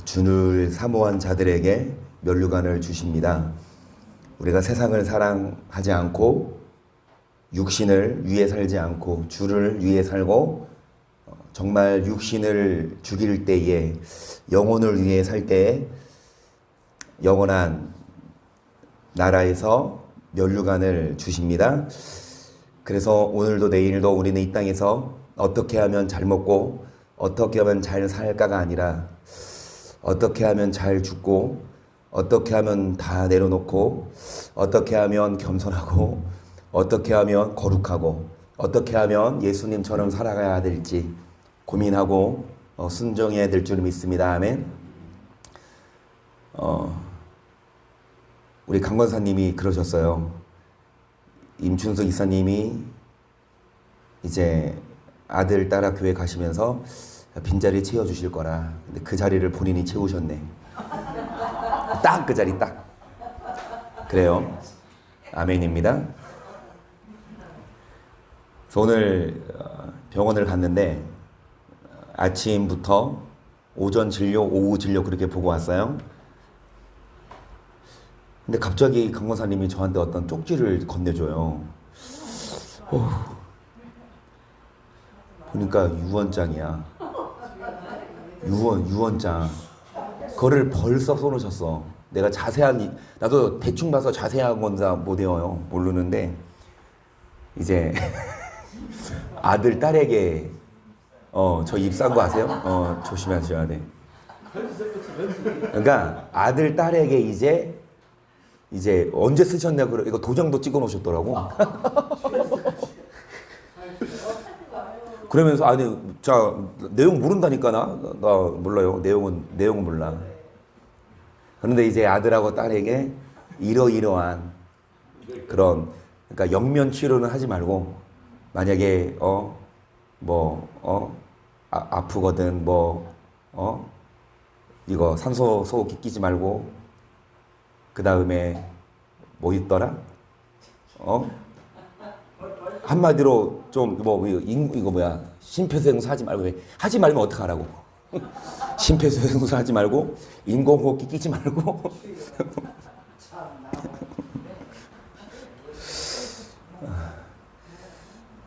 주를 사모한 자들에게 면류관을 주십니다. 우리가 세상을 사랑하지 않고 육신을 위해 살지 않고 주를 위해 살고 정말 육신을 죽일 때에 영혼을 위해 살 때에 영원한 나라에서 면류관을 주십니다. 그래서 오늘도 내일도 우리는 이 땅에서 어떻게 하면 잘 먹고 어떻게 하면 잘 살까가 아니라 어떻게 하면 잘 죽고 어떻게 하면 다 내려놓고 어떻게 하면 겸손하고 어떻게 하면 거룩하고 어떻게 하면 예수님처럼 살아가야 될지 고민하고 순종해야 될 줄 믿습니다. 아멘. 우리 강권사님이 그러셨어요. 임춘석 이사님이 이제 아들 따라 교회 가시면서 빈자리 채워주실 거라. 근데 그 자리를 본인이 채우셨네. 딱 그 자리 딱. 그래요. 아멘입니다. 그래서 오늘 병원을 갔는데 아침부터 오전 진료, 오후 진료 그렇게 보고 왔어요. 근데 갑자기 강권사님이 저한테 어떤 쪽지를 건네줘요. 보니까 유언장이야. 유언장. 그거를 벌써 써놓으셨어. 내가 나도 대충 봐서 자세한 건 다 못 외워요. 모르는데, 이제, 아들, 딸에게, 저 입사한 거 아세요? 조심하셔야 돼. 그러니까, 아들, 딸에게 이제 언제 쓰셨냐고, 이거 도장도 찍어 놓으셨더라고. 그러면서 아니 자 내용 모른다니까 나 몰라요. 내용은 몰라. 그런데 이제 아들하고 딸에게 이러이러한 그런 그러니까 영면 치료는 하지 말고 만약에 아프거든 이거 산소 소호흡기 끼지 말고 그 다음에 뭐 있더라 한마디로 좀 이거 뭐야 심폐소생술 하지 말면 어떡하라고. 심폐소생술 하지 말고 인공호흡기 끼지 말고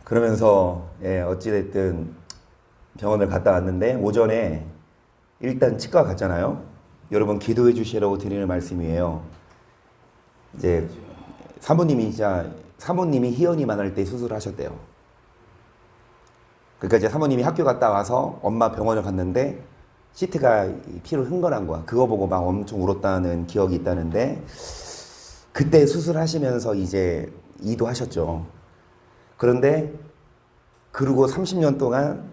그러면서 어찌됐든 병원을 갔다 왔는데 오전에 일단 치과 갔잖아요. 여러분 기도해 주시라고 드리는 말씀이에요. 이제 사모님이 희연이만 할 때 수술하셨대요. 그러니까 이제 사모님이 학교 갔다 와서 엄마 병원을 갔는데 시트가 피로 흥건한 거야. 그거 보고 막 엄청 울었다는 기억이 있다는데 그때 수술하시면서 이제 이도하셨죠. 그런데 그러고 30년 동안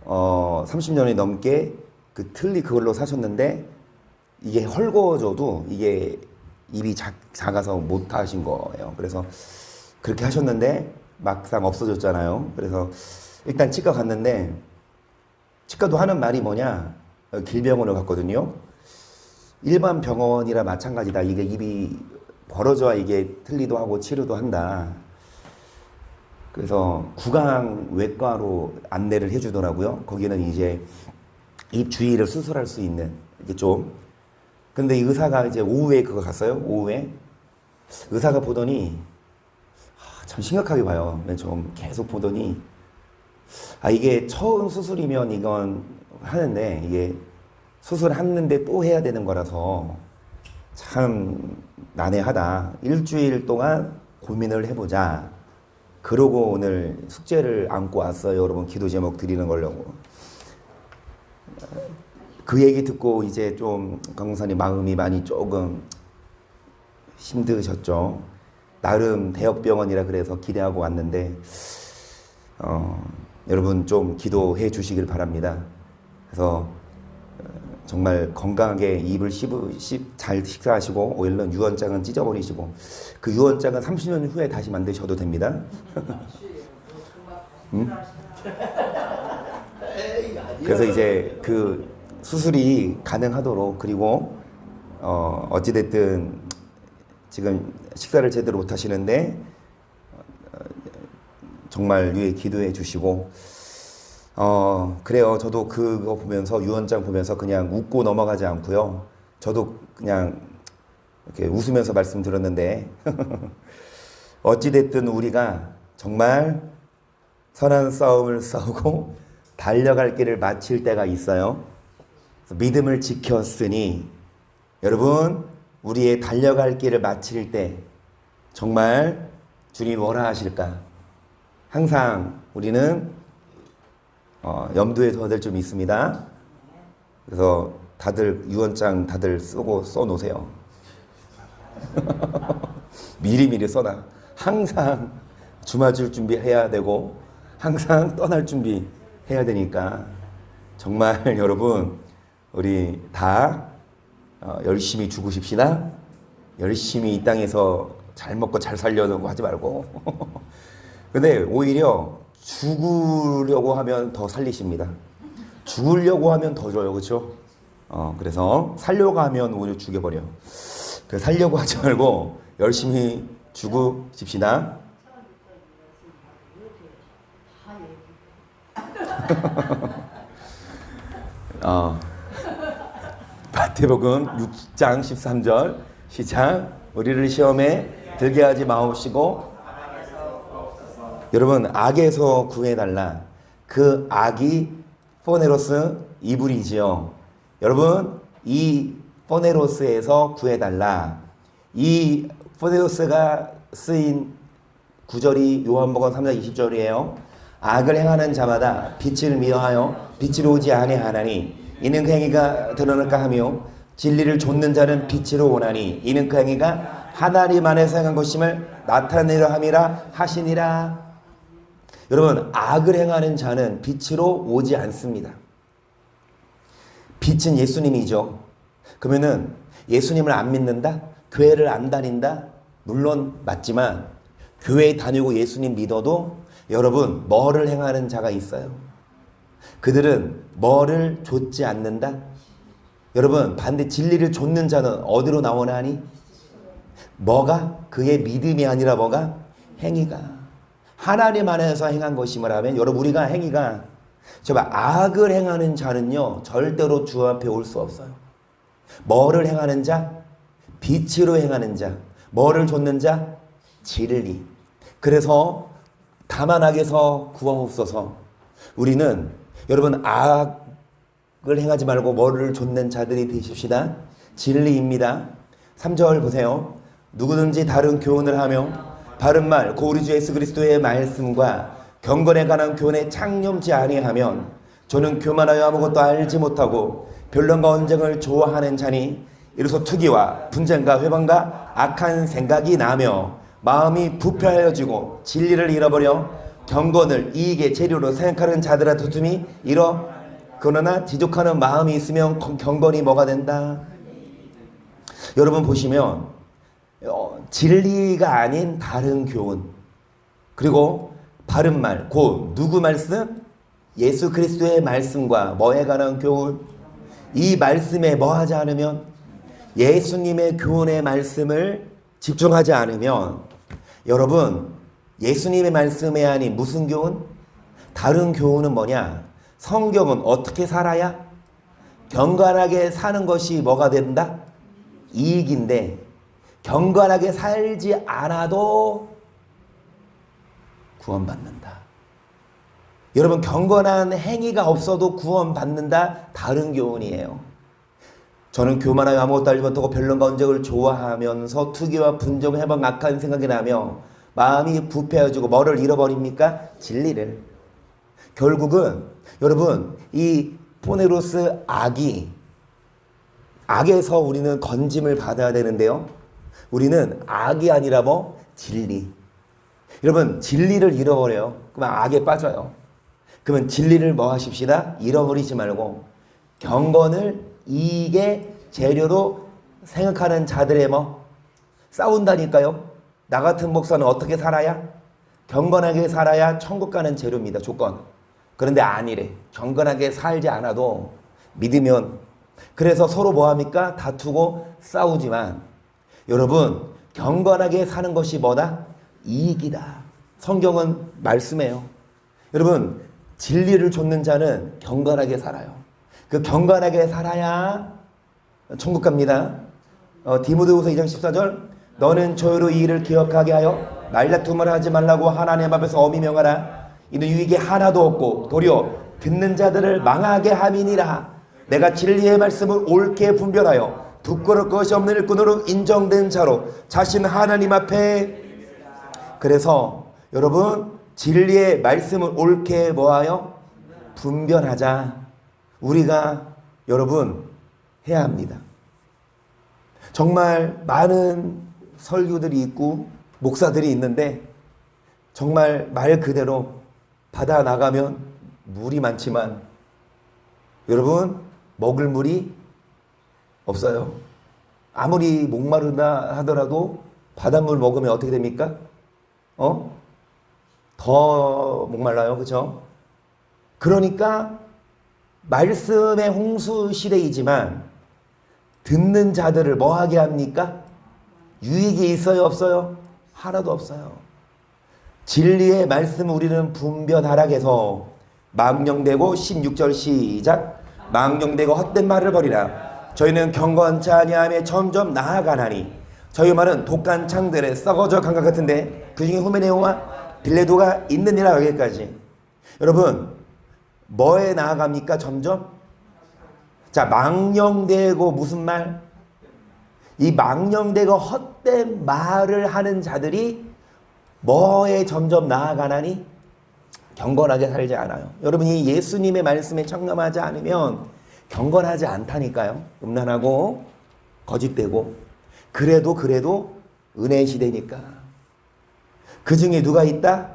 30년이 넘게 그 틀니 그걸로 사셨는데 이게 헐거워져도 이게 입이 작아서 못 하신 거예요. 그래서 그렇게 하셨는데 막상 없어졌잖아요. 그래서 일단 치과 갔는데 치과도 하는 말이 뭐냐 길병원을 갔거든요. 일반 병원이라 마찬가지다. 이게 입이 벌어져야 이게 틀리도 하고 치료도 한다. 그래서 구강외과로 안내를 해주더라고요. 거기는 이제 입 주위를 수술할 수 있는 이게 좀 근데 의사가 이제 오후에 그거 갔어요. 오후에 의사가 보더니 참 심각하게 봐요. 좀 계속 보더니 이게 처음 수술이면 이건 하는데 이게 수술했는데 또 해야 되는 거라서 참 난해하다. 일주일 동안 고민을 해보자. 그러고 오늘 숙제를 안고 왔어요. 여러분 기도 제목 드리는 거려고. 그 얘기 듣고 이제 좀 강사님 마음이 많이 조금 힘드셨죠. 나름 대역병원이라 그래서 기대하고 왔는데 여러분 좀 기도해 주시길 바랍니다. 그래서 정말 건강하게 입을 잘 식사하시고 오일은 유언장은 찢어버리시고 그 유언장은 30년 후에 다시 만드셔도 됩니다. 그래서 이제 그 수술이 가능하도록 그리고 어찌됐든 지금 식사를 제대로 못 하시는데 정말 위에 기도해 주시고 그래요. 저도 그거 보면서 유언장 보면서 그냥 웃고 넘어가지 않고요. 저도 그냥 이렇게 웃으면서 말씀드렸는데 어찌됐든 우리가 정말 선한 싸움을 싸우고 달려갈 길을 마칠 때가 있어요. 믿음을 지켰으니 여러분 우리의 달려갈 길을 마칠 때 정말 주님이 뭐라 하실까? 항상 우리는 염두에 둬야 될 점이 있습니다. 그래서 다들 유언장 다들 쓰고 써놓으세요. 미리미리 써놔. 항상 주맞을 준비해야 되고 항상 떠날 준비해야 되니까 정말 여러분 우리 다 열심히 죽으십시다. 열심히 이 땅에서 잘 먹고 잘 살려고 하지 말고 근데 오히려 죽으려고 하면 더 살리십니다. 죽으려고 하면 더 줘요. 그렇죠? 그래서 살려고 하면 오히려 죽여버려. 그래서 살려고 하지 말고 열심히 죽으십시다. 마태복음 6장 13절 시작. 우리를 시험에 들게 하지 마옵시고 여러분 악에서 구해달라. 그 악이 포네로스 이불이지요. 여러분 이 포네로스에서 구해달라. 이 포네로스가 쓰인 구절이 요한복음 3장 20절이에요. 악을 행하는 자마다 빛을 미워하여 빛으로 오지 아니하나니 이는 그 행위가 드러날까 하며 진리를 좇는 자는 빛으로 오나니 이는 그 행위가 하나님 안에서 행한 것임을 나타내려 함이라 하시니라. 여러분 악을 행하는 자는 빛으로 오지 않습니다. 빛은 예수님이죠. 그러면은 예수님을 안 믿는다? 교회를 안 다닌다? 물론 맞지만 교회 다니고 예수님 믿어도 여러분 뭐를 행하는 자가 있어요. 그들은 뭐를 좇지 않는다? 여러분 반대 진리를 좇는 자는 어디로 나오나니? 뭐가? 그의 믿음이 아니라 뭐가? 행위가. 하나님 안에서 행한 것임을 하면 여러분 우리가 행위가 정말 악을 행하는 자는요 절대로 주 앞에 올 수 없어요. 뭐를 행하는 자? 빛으로 행하는 자. 뭐를 좇는 자? 진리. 그래서 다만 악에서 구하옵소서. 우리는 여러분 악을 행하지 말고 뭐를 좇는 자들이 되십시다. 진리입니다. 3절 보세요. 누구든지 다른 교훈을 하며 바른 말 곧 우리 주 예수 그리스도의 말씀과 경건에 관한 교훈에 창념지 아니하면 저는 교만하여 아무것도 알지 못하고 변론과 언쟁을 좋아하는 자니 이로써 투기와 분쟁과 회방과 악한 생각이 나며 마음이 부패하여지고 진리를 잃어버려 경건을 이익의 재료로 생각하는 자들의 두툼이 일어. 그러나 지족하는 마음이 있으면 경건이 뭐가 된다? 여러분 보시면 진리가 아닌 다른 교훈 그리고 바른 말 곧 누구 말씀? 예수 그리스도의 말씀과 뭐에 관한 교훈? 이 말씀에 뭐 하지 않으면 예수님의 교훈의 말씀을 집중하지 않으면 여러분 예수님의 말씀에 아닌 무슨 교훈? 다른 교훈은 뭐냐? 성경은 어떻게 살아야? 경건하게 사는 것이 뭐가 된다? 이익인데 경건하게 살지 않아도 구원받는다. 여러분 경건한 행위가 없어도 구원받는다. 다른 교훈이에요. 저는 교만하여 아무것도 알지 못하고 변론과 언쟁을 좋아하면서 투기와 분쟁, 해방, 악한 생각이 나며 마음이 부패해지고 뭐를 잃어버립니까? 진리를. 결국은 여러분 이 포네로스 악에서 우리는 건짐을 받아야 되는데요. 우리는 악이 아니라 뭐? 진리. 여러분 진리를 잃어버려요. 그러면 악에 빠져요. 그러면 진리를 뭐 하십시다? 잃어버리지 말고 경건을 이익의 재료로 생각하는 자들의 뭐? 싸운다니까요. 나 같은 목사는 어떻게 살아야? 경건하게 살아야 천국 가는 재료입니다. 조건. 그런데 아니래. 경건하게 살지 않아도 믿으면. 그래서 서로 뭐합니까? 다투고 싸우지만 여러분 경건하게 사는 것이 뭐다? 이익이다. 성경은 말씀해요. 여러분 진리를 좇는 자는 경건하게 살아요. 그 경건하게 살아야 천국 갑니다. 디모데후서 2장 14절 너는 저희로 이 일을 기억하게 하여 말다툼을 하지 말라고 하나님 앞에서 엄히 명하라. 이는 유익이 하나도 없고 도리어 듣는 자들을 망하게 함이니라. 내가 진리의 말씀을 옳게 분별하여 부끄러울 것이 없는 일꾼으로 인정된 자로 자신 하나님 앞에. 그래서 여러분 진리의 말씀을 옳게 뭐하여 분별하자. 우리가 여러분 해야 합니다. 정말 많은 설교들이 있고 목사들이 있는데 정말 말 그대로 바다 나가면 물이 많지만 여러분 먹을 물이 없어요. 아무리 목마르다 하더라도 바닷물 먹으면 어떻게 됩니까? 더 목말라요. 그렇죠? 그러니까 말씀의 홍수 시대이지만 듣는 자들을 뭐하게 합니까? 유익이 있어요? 없어요? 하나도 없어요. 진리의 말씀을 우리는 분별하라해서 망령되고 16절 시작. 망령되고 헛된 말을 버리라. 저희는 경건치 아니하며 점점 나아가나니 저희 말은 독한 창들에 썩어져 간 것 같은데 그 중에 후메네오와 빌레도가 있느니라. 여기까지. 여러분 뭐에 나아갑니까? 점점. 자, 망령되고 무슨 말? 이 망령되고 헛된 말을 하는 자들이 뭐에 점점 나아가나니? 경건하게 살지 않아요. 여러분이 예수님의 말씀에 청렴하지 않으면 경건하지 않다니까요. 음란하고 거짓되고. 그래도 은혜의 시대니까. 그 중에 누가 있다?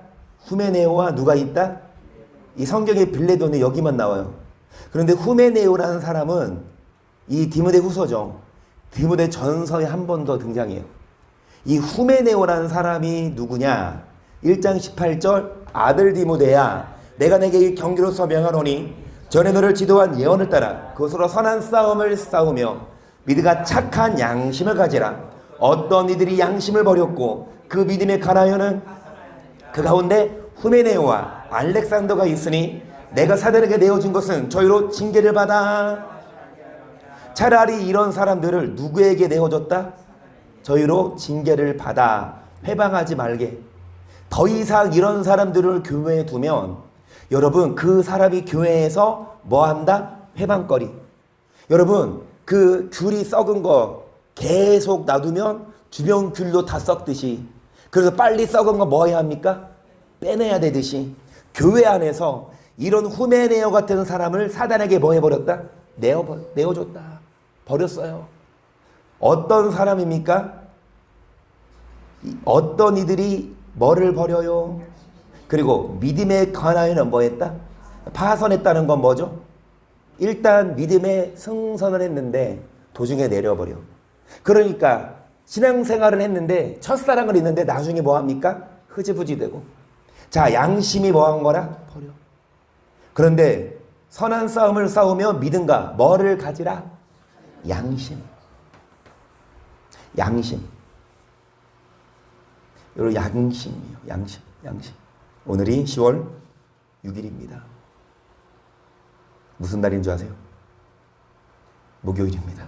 후메네오와 누가 있다? 이 성경의 빌레도는 여기만 나와요. 그런데 후메네오라는 사람은 이 디모데 후서죠. 디모데 전서에 한 번 더 등장해요. 이 후메네오라는 사람이 누구냐? 1장 18절 아들 디모데야 내가 내게 경기로서 명하노니 전에 너를 지도한 예언을 따라 그것으로 선한 싸움을 싸우며 믿음과 착한 양심을 가지라. 어떤 이들이 양심을 버렸고 그 믿음에 관하여는 그 가운데 후메네오와 알렉산더가 있으니 내가 사단에게 내어준 것은 저희로 징계를 받아. 차라리 이런 사람들을 누구에게 내어줬다? 저희로 징계를 받아 회방하지 말게. 더 이상 이런 사람들을 교회에 두면 여러분 그 사람이 교회에서 뭐한다? 회방거리. 여러분 그 귤이 썩은 거 계속 놔두면 주변 귤도 다 썩듯이 그래서 빨리 썩은 거 뭐 해야 합니까? 빼내야 되듯이 교회 안에서 이런 후메네오 같은 사람을 사단에게 뭐 해버렸다? 내어줬다. 버렸어요. 어떤 사람입니까? 어떤 이들이 뭐를 버려요? 그리고 믿음에 관하여는 뭐 했다? 파선했다는 건 뭐죠? 일단 믿음에 승선을 했는데 도중에 내려버려. 그러니까 신앙생활을 했는데 첫사랑을 있는데 나중에 뭐합니까? 흐지부지 되고. 자, 양심이 뭐한 거라? 버려. 그런데 선한 싸움을 싸우며 믿음과 뭐를 가지라? 양심. 양심. 여러분 양심이요. 양심. 오늘이 10월 6일입니다. 무슨 날인 줄 아세요? 목요일입니다.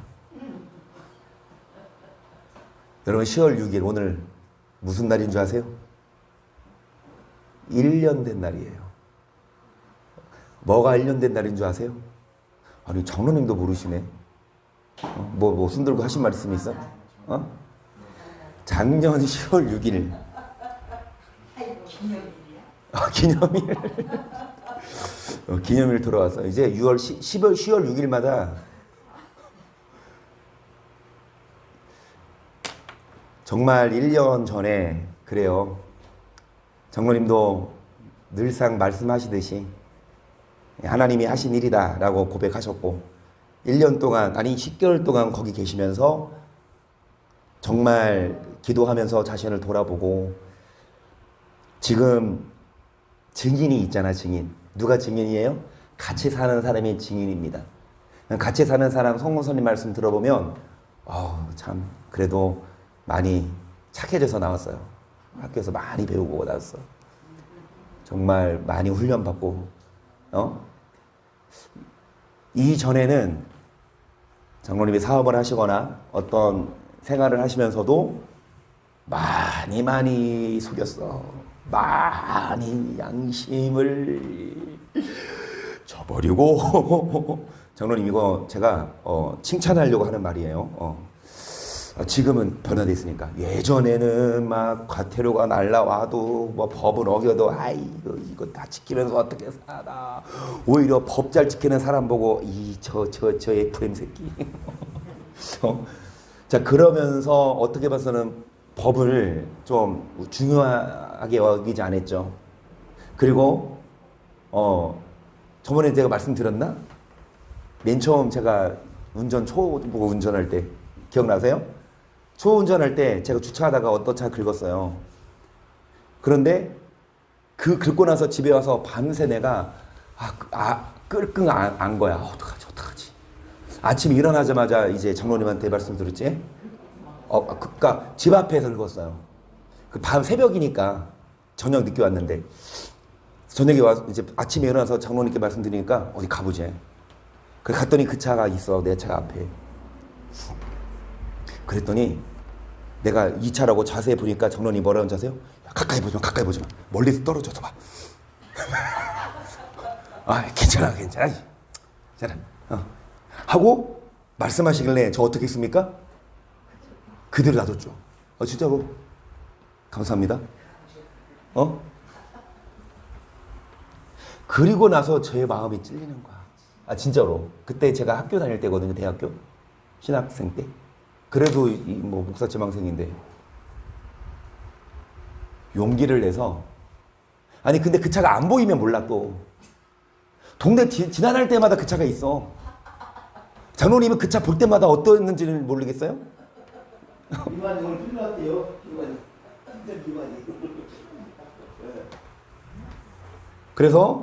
여러분 10월 6일 오늘 무슨 날인 줄 아세요? 1년 된 날이에요. 뭐가 1년 된 날인 줄 아세요? 아니 장로님도 모르시네. 뭐 손들고 하신 말씀 있어? 작년 10월 6일. 기념일. 기념일 돌아왔어. 이제 10월 6일마다 정말 1년 전에 그래요. 장로님도 늘상 말씀하시듯이 하나님이 하신 일이다 라고 고백하셨고 1년 동안 아니 10개월 동안 거기 계시면서 정말 기도하면서 자신을 돌아보고 지금 증인이 있잖아. 증인. 누가 증인이에요? 같이 사는 사람이 증인입니다. 같이 사는 사람 성공선님 말씀 들어보면 참 그래도 많이 착해져서 나왔어요. 학교에서 많이 배우고 나왔어. 정말 많이 훈련받고 어? 이전에는 장로님이 사업을 하시거나 어떤 생활을 하시면서도 많이 속였어. 많이 양심을 저버리고 장로님 이거 제가 칭찬하려고 하는 말이에요. 지금은 변화됐으니까 예전에는 막 과태료가 날라와도 뭐 법을 어겨도 아이고 이거 다 지키면서 어떻게 살아. 오히려 법 잘 지키는 사람 보고 저 FM 새끼. 자 그러면서 어떻게 봐서는 법을 좀 중요하게 여기지 않았죠. 그리고 저번에 제가 말씀드렸나? 맨 처음 제가 초보 운전할 때 기억나세요? 초보 운전할 때 제가 주차하다가 어떤 차 긁었어요. 그런데 그 긁고 나서 집에 와서 밤새 내가 끙끙 안 거야. 어떡하지? 아침에 일어나자마자 이제 장로님한테 말씀드렸지? 그니까 집 앞에서 긁었어요. 그 밤 새벽이니까 저녁 늦게 왔는데 저녁에 와서 이제 아침에 일어나서 장로님께 말씀드리니까 어디 가보지. 그래 갔더니 그 차가 있어. 내 차 앞에. 그랬더니 내가 이 차라고 자세히 보니까 장로님 뭐라는 줄 아세요? 가까이 보지 마. 멀리서 떨어져서 봐. 괜찮아. 하고 말씀하시길래 저 어떻게 했습니까? 그대로 놔뒀죠. 진짜로. 감사합니다. 그리고 나서 제 마음이 찔리는 거야. 진짜로. 그때 제가 학교 다닐 때거든요. 대학교. 신학생 때. 그래도 뭐 목사 지망생인데 용기를 내서 근데 그 차가 안 보이면 몰라 또. 동네 지나갈 때마다 그 차가 있어. 장로님은 그 차 볼 때마다 어떠했는지는 모르겠어요? 비만이 오늘 필요한데요. 비만이. 그래서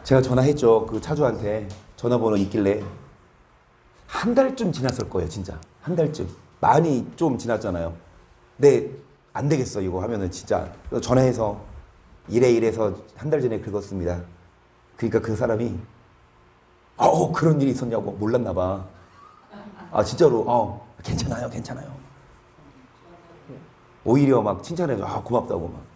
제가 전화했죠. 그 차주한테 전화번호 있길래 한 달쯤 지났을 거예요. 진짜 한 달쯤. 많이 좀 지났잖아요. 근데 안 되겠어 이거 하면은 진짜 전화해서 이래서 한 달 전에 긁었습니다. 그러니까 그 사람이 그런 일이 있었냐고 몰랐나 봐. 진짜로 괜찮아요. 오히려 막 칭찬해줘. 고맙다고 막.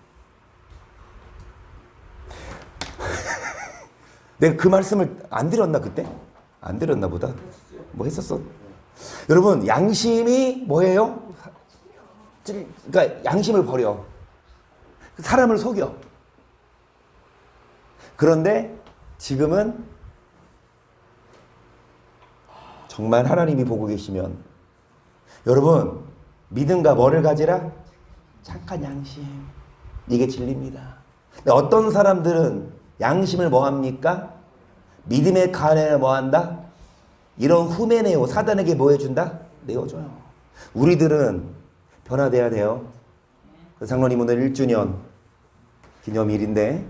내가 그 말씀을 안 드렸나 그때? 안 드렸나 보다. 뭐 했었어? 여러분 양심이 뭐예요? 그러니까 양심을 버려. 사람을 속여. 그런데 지금은 정말 하나님이 보고 계시면 여러분 믿음과 뭐를 가지라? 착한 양심. 이게 진리입니다. 근데 어떤 사람들은 양심을 뭐합니까? 믿음의 간을 뭐한다? 이런 후메네오 사단에게 뭐 해준다? 내어줘요. 우리들은 변화돼야 돼요. 장로님 오늘 1주년 기념일인데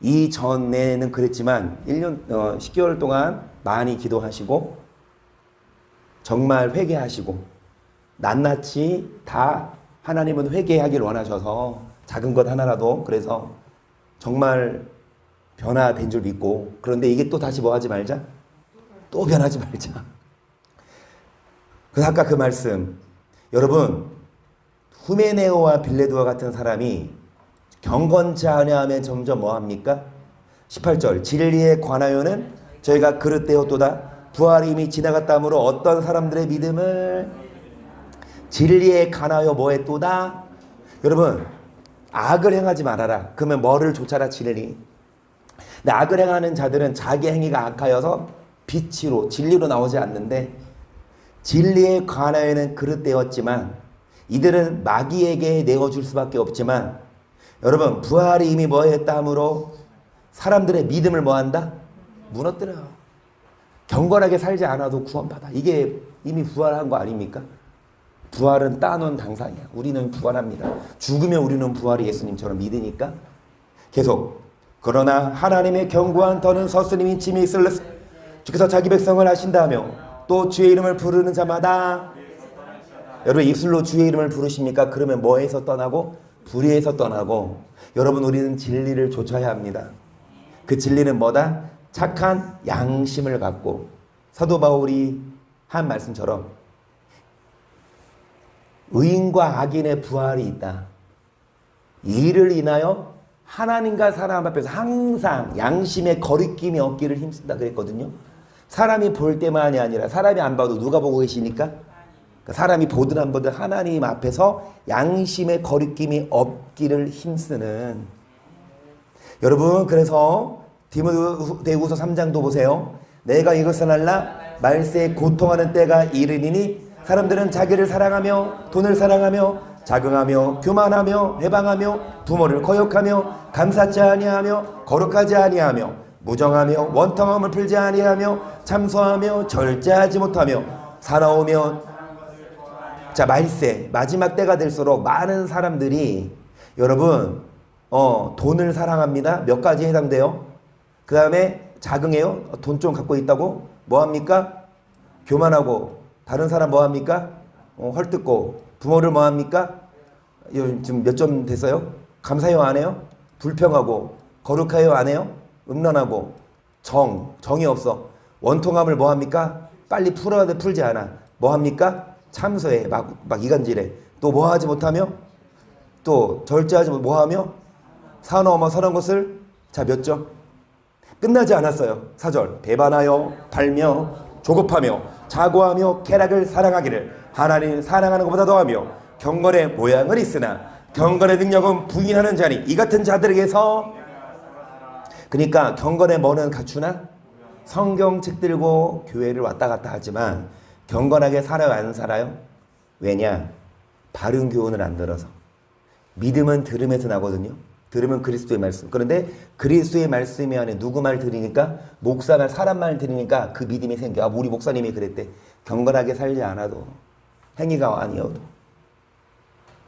이전에는 그랬지만 10개월 동안 많이 기도하시고 정말 회개하시고 낱낱이 다 하나님은 회개하길 원하셔서 작은 것 하나라도 그래서 정말 변화된 줄 믿고 그런데 이게 또 다시 뭐 하지 말자? 또 변하지 말자. 그래서 아까 그 말씀 여러분 후메네오와 빌레도와 같은 사람이 경건치 아니하면 점점 뭐합니까? 18절 진리에 관하여는 저희가 그릇되었도다. 부활이 이미 지나갔다므로 어떤 사람들의 믿음을 진리에 관하여 뭐했도다. 여러분 악을 행하지 말아라. 그러면 뭐를 쫓아라? 진리. 근데 악을 행하는 자들은 자기 행위가 악하여서 빛으로 진리로 나오지 않는데 진리에 관하여는 그릇되었지만 이들은 마귀에게 내어줄 수밖에 없지만 여러분 부활이 이미 뭐했다므로 사람들의 믿음을 뭐한다? 무너뜨려요. 경건하게 살지 않아도 구원받아. 이게 이미 부활한 거 아닙니까? 부활은 따놓은 당상이야. 우리는 부활합니다. 죽으면 우리는 부활이 예수님처럼 믿으니까 계속 그러나 하나님의 견고한 터는 서스님이 짐이 있을래 주께서 자기 백성을 하신다며 또 주의 이름을 부르는 자마다 여러분 입술로 주의 이름을 부르십니까? 그러면 뭐에서 떠나고? 불의에서 떠나고 여러분 우리는 진리를 좇아야 합니다. 그 진리는 뭐다? 착한 양심을 갖고 사도 바울이 한 말씀처럼 의인과 악인의 부활이 있다. 이를 인하여 하나님과 사람 앞에서 항상 양심의 거리낌이 없기를 힘쓴다 그랬거든요. 사람이 볼 때만이 아니라 사람이 안 봐도 누가 보고 계시니까? 사람이 보든 안 보든 하나님 앞에서 양심의 거리낌이 없기를 힘쓰는. 여러분 그래서 디모데후서 3장도 보세요. 내가 이것을 알라 말세에 고통하는 때가 이르니니 사람들은 자기를 사랑하며 돈을 사랑하며 자긍하며 교만하며 회방하며 부모를 거역하며 감사치 아니하며 거룩하지 아니하며 무정하며 원통함을 풀지 아니하며 참소하며 절제하지 못하며 사나우며. 자, 말세 마지막 때가 될수록 많은 사람들이 여러분 돈을 사랑합니다. 몇 가지 해당돼요. 그 다음에 자긍해요. 돈 좀 갖고 있다고 뭐합니까? 교만하고. 다른 사람 뭐합니까? 헐뜯고. 부모를 뭐합니까? 지금 몇 점 됐어요? 감사해요 안 해요? 불평하고. 거룩해요 안 해요? 음란하고. 정이 없어. 원통함을 뭐합니까? 빨리 풀어야 돼. 풀지 않아. 뭐합니까? 참소해. 막 이간질해. 또 뭐하지 못하며? 또 절제하지 못 뭐하며? 사나우며 선한 것을. 자, 몇 점? 끝나지 않았어요. 4절. 배반하여 팔며 조급하며 자고하며 쾌락을 사랑하기를 하나님 사랑하는 것보다 더하며 경건의 모양을 있으나 경건의 능력은 부인하는 자니 이 같은 자들에게서. 그러니까 경건의 뭐는 갖추나? 성경책 들고 교회를 왔다 갔다 하지만 경건하게 살아요 안 살아요? 왜냐? 바른 교훈을 안 들어서. 믿음은 들음에서 나거든요. 들으면 그리스도의 말씀. 그런데 그리스도의 말씀이 안에 누구 말 들으니까? 목사 말, 사람 말 들으니까 그 믿음이 생겨. 우리 목사님이 그랬대. 경건하게 살지 않아도, 행위가 아니어도.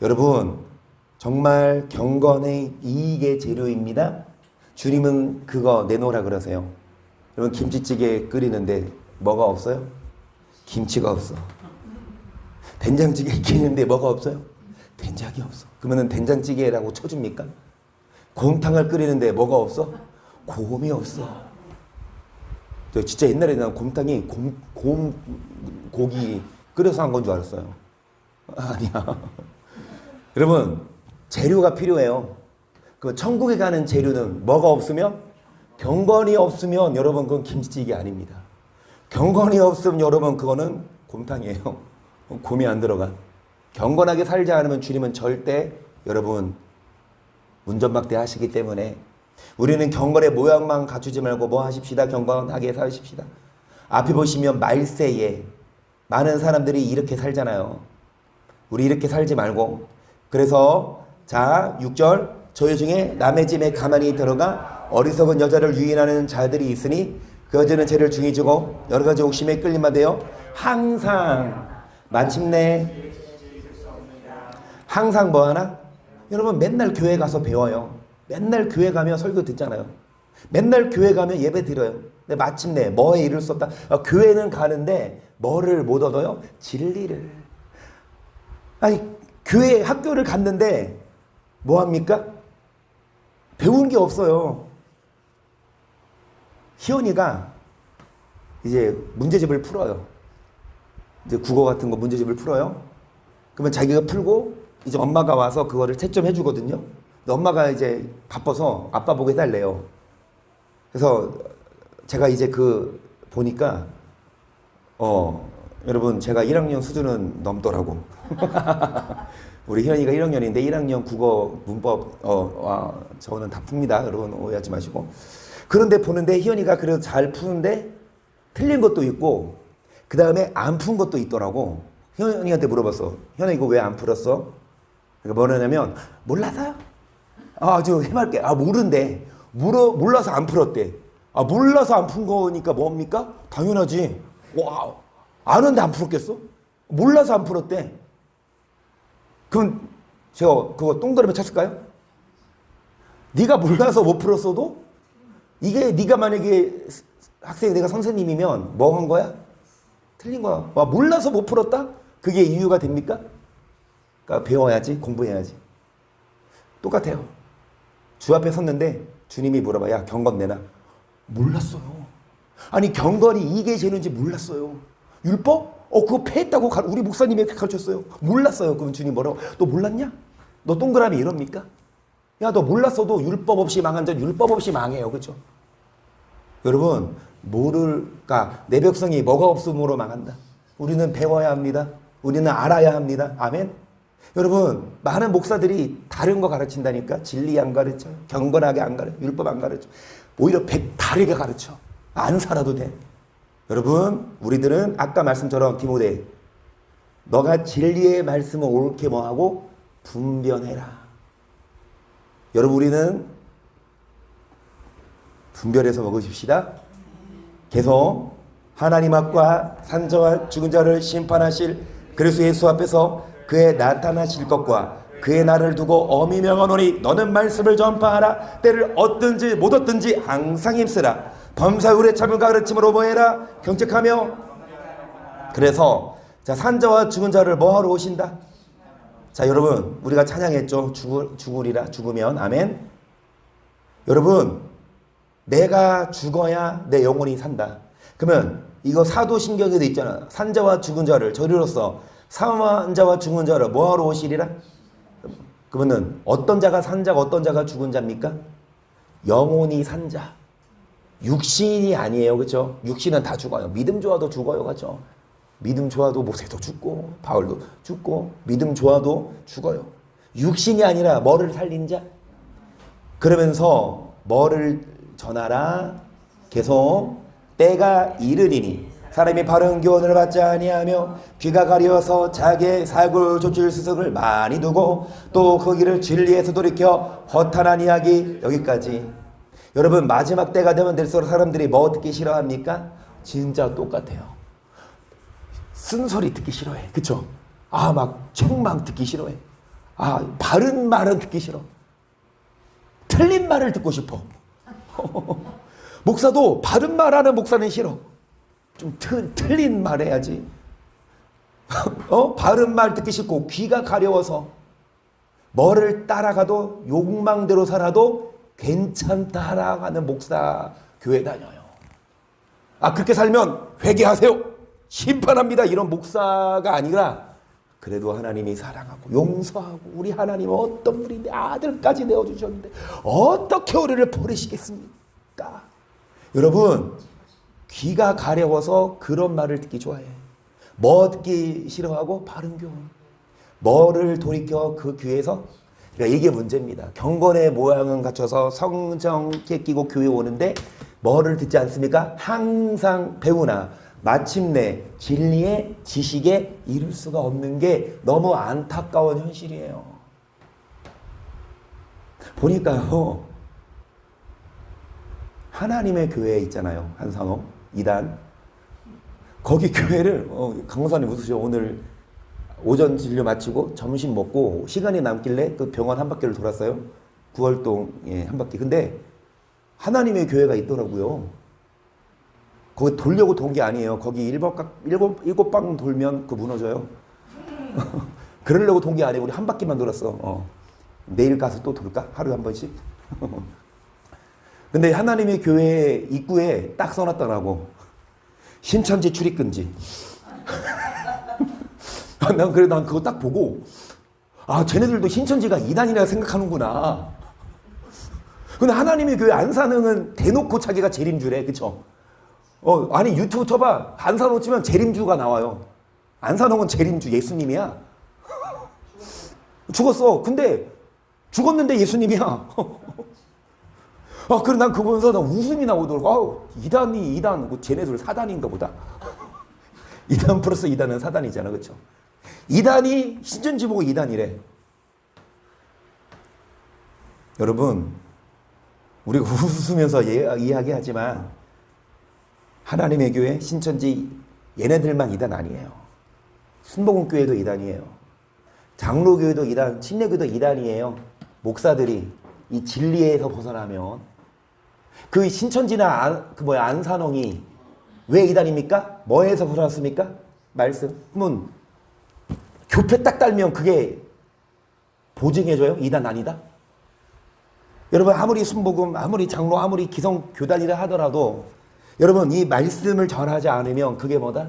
여러분 정말 경건의 이익의 재료입니다. 주님은 그거 내놓으라 그러세요. 여러분 김치찌개 끓이는데 뭐가 없어요? 김치가 없어. 된장찌개 끓이는데 뭐가 없어요? 된장이 없어. 그러면 된장찌개라고 쳐줍니까? 곰탕을 끓이는데 뭐가 없어? 곰이 없어. 저 진짜 옛날에 난 곰탕이 고기 끓여서 한 건 줄 알았어요. 아니야. 여러분 재료가 필요해요. 그 천국에 가는 재료는 뭐가 없으면? 경건이 없으면 여러분 그건 김치찌개 아닙니다. 경건이 없으면 여러분 그거는 곰탕이에요. 곰이 안 들어가. 경건하게 살지 않으면 주님은 절대 여러분 운전박대 하시기 때문에 우리는 경건의 모양만 갖추지 말고 뭐 하십시다? 경건하게 사십시다. 앞에 보시면 말세에 많은 사람들이 이렇게 살잖아요. 우리 이렇게 살지 말고. 그래서 자 6절 저희 중에 남의 집에 가만히 들어가 어리석은 여자를 유인하는 자들이 있으니 그 여자는 죄를 중히 지고 여러 가지 옥심에 끌림만 되어 항상 마침내 항상 뭐 하나? 여러분 맨날 교회 가서 배워요. 맨날 교회 가면 설교 듣잖아요. 맨날 교회 가면 예배 드려요. 근데 마침내 뭐에 이를 수 없다. 교회는 가는데 뭐를 못 얻어요? 진리를. 아니 교회 학교를 갔는데 뭐 합니까? 배운 게 없어요. 희원이가 이제 문제집을 풀어요. 이제 국어 같은 거 문제집을 풀어요. 그러면 자기가 풀고 이제 엄마가 와서 그거를 채점해 주거든요. 근데 엄마가 이제 바빠서 아빠 보고 해달래요. 그래서 제가 이제 보니까 여러분 제가 1학년 수준은 넘더라고. 우리 희연이가 1학년인데 1학년 국어 문법 저는 다 풉니다. 여러분 오해하지 마시고. 그런데 보는데 희연이가 그래도 잘 푸는데 틀린 것도 있고 그 다음에 안 푼 것도 있더라고. 희연이한테 물어봤어. 희연아 이거 왜 안 풀었어? 그러니까 뭐냐면 몰라서요. 아주 해맑게. 모른대. 몰라서 안 풀었대. 몰라서 안 푼 거니까 뭡니까? 당연하지. 와, 아는데 안 풀었겠어? 몰라서 안 풀었대. 그럼 제가 그거 동그라미 쳤을까요? 네가 몰라서 못 풀었어도 이게 네가 만약에 학생이 내가 선생님이면 뭐 한 거야? 틀린 거야. 몰라서 못 풀었다? 그게 이유가 됩니까? 그러니까 배워야지, 공부해야지. 똑같아요. 주 앞에 섰는데 주님이 물어봐. 야, 경건 내놔. 몰랐어요. 아니, 경건이 이게 죄는지 몰랐어요. 율법? 그거 폐했다고 우리 목사님이 가르쳤어요. 몰랐어요. 그럼 주님 뭐라고? 너 몰랐냐? 너 동그라미 이럽니까? 야, 너 몰랐어도 율법 없이 망한 자 율법 없이 망해요. 그렇죠? 여러분, 내 백성이 뭐가 없음으로 망한다. 우리는 배워야 합니다. 우리는 알아야 합니다. 아멘. 여러분, 많은 목사들이 다른 거 가르친다니까. 진리 안 가르쳐요. 경건하게 안 가르쳐요. 율법 안 가르쳐. 오히려 다르게 가르쳐. 안 살아도 돼. 여러분, 우리들은 아까 말씀처럼 디모데, 너가 진리의 말씀을 옳게 뭐하고 분별해라. 여러분, 우리는 분별해서 먹으십시다. 계속 하나님 앞과 산자와 죽은 자를 심판하실 그리스도 예수 앞에서 그의 나타나실 것과 그의 날을 두고 엄히 명하노니 너는 말씀을 전파하라. 때를 얻든지 못 얻든지 항상 힘쓰라. 범사율의 참을과 가르침으로 뭐해라. 경책하며. 그래서 자, 산자와 죽은 자를 뭐하러 오신다? 자, 여러분, 우리가 찬양했죠. 죽으리라. 죽으면. 아멘. 여러분, 내가 죽어야 내 영혼이 산다. 그러면 이거 사도신경에도 있잖아. 산자와 죽은 자를 저리로서 산자와 죽은 자를 뭐하러 오시리라? 그러면은 어떤 자가 산자가 어떤 자가 죽은 자입니까? 영혼이 산자. 육신이 아니에요. 그렇죠? 육신은 다 죽어요. 믿음 좋아도 죽어요. 그렇죠? 믿음 좋아도 모세도 죽고 바울도 죽고 믿음 좋아도 죽어요. 육신이 아니라 뭐를 살린 자? 그러면서 뭐를 전하라? 계속 때가 이르리니 사람이 바른 교훈을 받지 아니하며 귀가 가려서 자기의 살굴 조칠 수석을 많이 두고 또 그 길을 진리에서 돌이켜 허탄한 이야기. 여기까지. 여러분, 마지막 때가 되면 될수록 사람들이 뭐 듣기 싫어합니까? 진짜 똑같아요. 쓴소리 듣기 싫어해. 그쵸? 막 책망 듣기 싫어해. 바른 말은 듣기 싫어. 틀린 말을 듣고 싶어. 목사도 바른 말하는 목사는 싫어. 좀 틀린 말 해야지. 바른 말 듣기 싫고 귀가 가려워서 뭐를 따라가도 욕망대로 살아도 괜찮다라고 하는 목사 교회 다녀요. 그렇게 살면 회개하세요. 심판합니다. 이런 목사가 아니라 그래도 하나님이 사랑하고 용서하고 우리 하나님은 어떤 분인데 아들까지 내어주셨는데 어떻게 우리를 버리시겠습니까? 여러분, 귀가 가려워서 그런 말을 듣기 좋아해. 뭐 듣기 싫어하고? 바른 교훈. 뭐를 돌이켜 그 귀에서? 그러니까 이게 문제입니다. 경건의 모양은 갖춰서 성정케 끼고 교회 오는데 뭐를 듣지 않습니까? 항상 배우나 마침내 진리의 지식에 이룰 수가 없는 게 너무 안타까운 현실이에요. 보니까요, 하나님의 교회 있잖아요. 한산호 2단. 거기 교회를 강사님 웃으셔. 오늘 오전 진료 마치고 점심 먹고 시간이 남길래 그 병원 한 바퀴를 돌았어요. 구월동에 한 바퀴. 근데 하나님의 교회가 있더라고요. 거기 돌려고 돈 게 아니에요. 거기 일곱 방 돌면 그 무너져요. 그러려고 돈 게 아니고 우리 한 바퀴만 돌았어. 내일 가서 또 돌까? 하루에 한 번씩? 근데 하나님의 교회 입구에 딱 써놨더라고. 신천지 출입금지. 난 그거 딱 보고 쟤네들도 신천지가 이단이라 생각하는구나. 근데 하나님의 교회 안산흥은 대놓고 자기가 재림주래. 그쵸? 아니 유튜브 쳐봐. 안산흥 치면 재림주가 나와요. 안산흥은 재림주 예수님이야. 죽었어. 근데 죽었는데 예수님이야. 그래 난 그거 보면서 나 웃음이 나오더라고. 이단이 이단, 쟤네들 사단인가 보다. 이단 플러스 이단은 사단이잖아. 그쵸? 이단이 신천지 보고 이단이래. 여러분, 우리가 웃으면서 이야기하지만 하나님의 교회, 신천지 얘네들만 이단 아니에요. 순복음교회도 이단이에요. 장로교회도 이단, 침례교도 이단이에요. 목사들이 이 진리에서 벗어나면 그 신천지나 안산홍이 왜 이단입니까? 뭐에서 벗어났습니까? 말씀. 그러면 교패 딱 달면 그게 보증해줘요? 이단 아니다? 여러분 아무리 순복음, 아무리 장로, 아무리 기성 교단이라 하더라도 여러분 이 말씀을 전하지 않으면 그게 뭐다?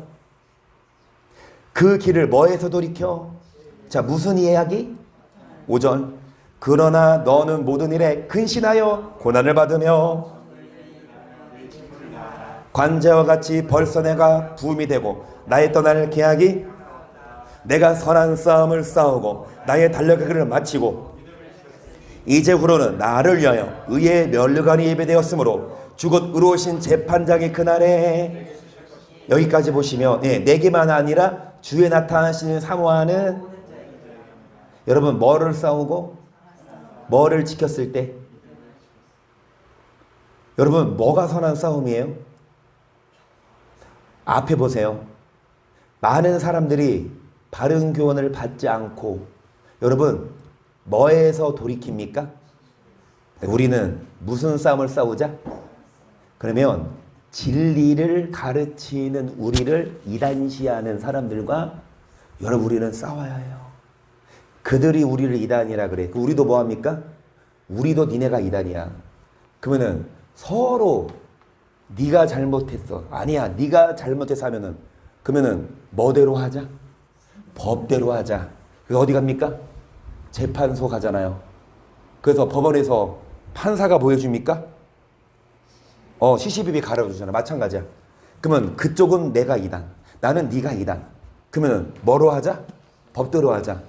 그 길을 뭐에서 돌이켜? 자, 무슨 이야기? 5절. 그러나 너는 모든 일에 근신하여 고난을 받으며 관제와 같이 벌써 내가 부음이 되고 나의 떠날 계약이 내가 선한 싸움을 싸우고 나의 달려갈 길을 마치고 이제후로는 나를 위하여 의의 면류관이 예배되었으므로 주곧 의로우신 재판장이 그날에 여기까지 보시면 내게만 아니라 주에 나타나시는 사모하는 여러분 뭐를 싸우고 뭐를 지켰을 때 여러분 뭐가 선한 싸움이에요? 앞에 보세요. 많은 사람들이 바른 교훈을 받지 않고 여러분 뭐에서 돌이킵니까? 우리는 무슨 싸움을 싸우자? 그러면 진리를 가르치는 우리를 이단시하는 사람들과 여러분 우리는 싸워야 해요. 그들이 우리를 이단이라 그래. 우리도 뭐합니까? 우리도 니네가 이단이야. 그러면은 서로 네가 잘못했어. 아니야. 네가 잘못해서 하면은 그러면은 뭐대로 하자? 법대로 하자. 그래서 어디 갑니까? 재판소 가잖아요. 그래서 법원에서 판사가 보여줍니까? CCTV 갈아주잖아. 마찬가지야. 그러면 그쪽은 내가 이단, 나는 네가 이단. 그러면 뭐로 하자? 법대로 하자.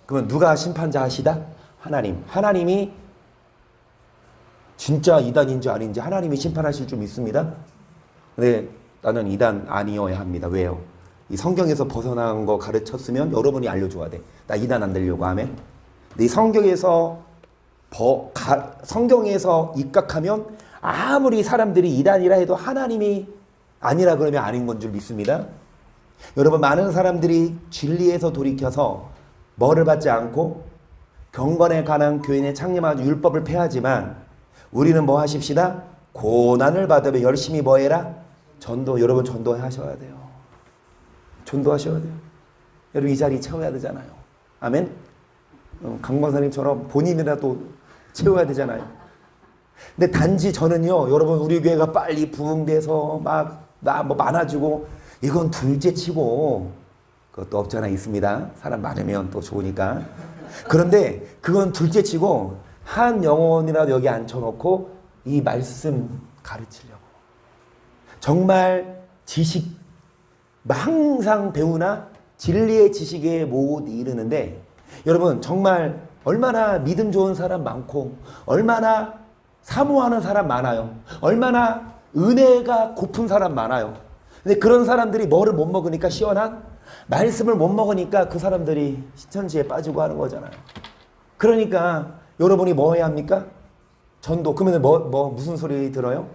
그러면 누가 심판자 하시다? 하나님. 하나님이 진짜 이단인지 아닌지 하나님이 심판하실 줄 믿습니다. 근데 나는 이단 아니어야 합니다. 왜요? 이 성경에서 벗어난 거 가르쳤으면 여러분이 알려줘야 돼. 나 이단 안 되려고 하면. 근데 이 성경에서 입각하면 아무리 사람들이 이단이라 해도 하나님이 아니라 그러면 아닌 건 줄 믿습니다. 여러분 많은 사람들이 진리에서 돌이켜서 뭐를 받지 않고 경건에 관한 교인의 창림하고 율법을 폐하지만 우리는 뭐 하십시다? 고난을 받으며 열심히 뭐 해라? 전도. 여러분 전도하셔야 돼요. 전도하셔야 돼요. 여러분 이 자리 채워야 되잖아요. 아멘? 강박사님처럼 본인이라도 채워야 되잖아요. 근데 단지 저는요, 여러분 우리 교회가 빨리 부흥돼서 뭐 많아지고 이건 둘째 치고 그것도 없잖아. 있습니다. 사람 많으면 또 좋으니까. 그런데 그건 둘째 치고 한 영혼이라도 여기 앉혀놓고 이 말씀 가르치려고. 정말 지식 항상 배우나 진리의 지식에 못 이르는데 여러분 정말 얼마나 믿음 좋은 사람 많고 얼마나 사모하는 사람 많아요. 얼마나 은혜가 고픈 사람 많아요. 근데 그런 사람들이 뭐를 못 먹으니까 시원한 말씀을 못 먹으니까 그 사람들이 신천지에 빠지고 하는 거잖아요. 그러니까 여러분이 뭐 해야 합니까? 전도. 그러면 무슨 소리 들어요?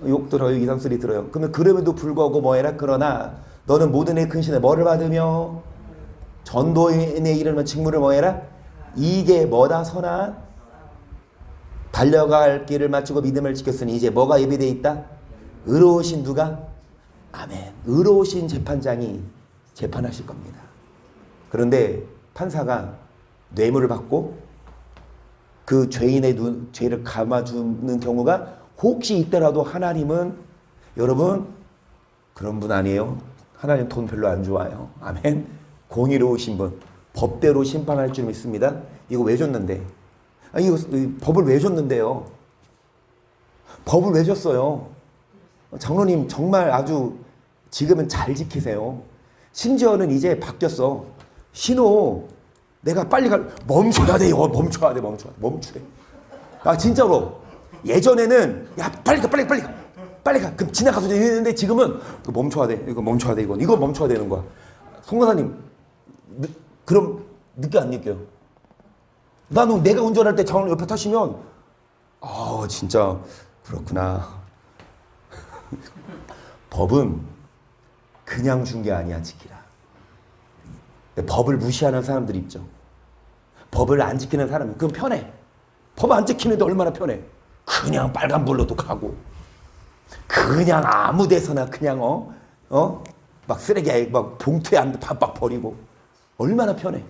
욕 들어요? 이상 소리 들어요? 그러면 그럼에도 불구하고 뭐 해라? 그러나 너는 모든 의 근신에 뭐를 받으며 전도인의 이름은 직무를 뭐 해라? 이게 뭐다? 선한 달려갈 길을 마치고 믿음을 지켰으니 이제 뭐가 예비되어 있다? 의로우신 누가? 아멘. 의로우신 재판장이 재판하실 겁니다. 그런데 판사가 뇌물을 받고 그 죄인의 죄를 감아주는 경우가 혹시 있더라도 하나님은 여러분 그런 분 아니에요. 하나님 돈 별로 안 좋아요. 아멘. 공의로우신 분, 법대로 심판할 줄 믿습니다. 이거 왜 줬는데? 이거 법을 왜 줬는데요? 법을 왜 줬어요? 장로님 정말 아주 지금은 잘 지키세요. 심지어는 이제 바뀌었어. 신호 내가 빨리 멈춰야 돼. 멈춰야 돼. 멈추래. 아 진짜로. 예전에는 야 빨리 가. 그럼 지나가서 이랬는데 지금은 멈춰야 돼. 이거 멈춰야 돼. 이거 멈춰야 되는 거야. 송가사님 그럼 늦게 안 느껴요? 나는 내가 운전할 때 장로 옆에 타시면 진짜 그렇구나. 법은 그냥 준 게 아니야. 지키라. 법을 무시하는 사람들이 있죠. 법을 안 지키는 사람은 그건 편해. 법 안 지키는데 얼마나 편해. 그냥 빨간불로도 가고 그냥 아무 데서나 그냥 막 쓰레기 막 봉투에 안 팍팍 버리고 얼마나 편해.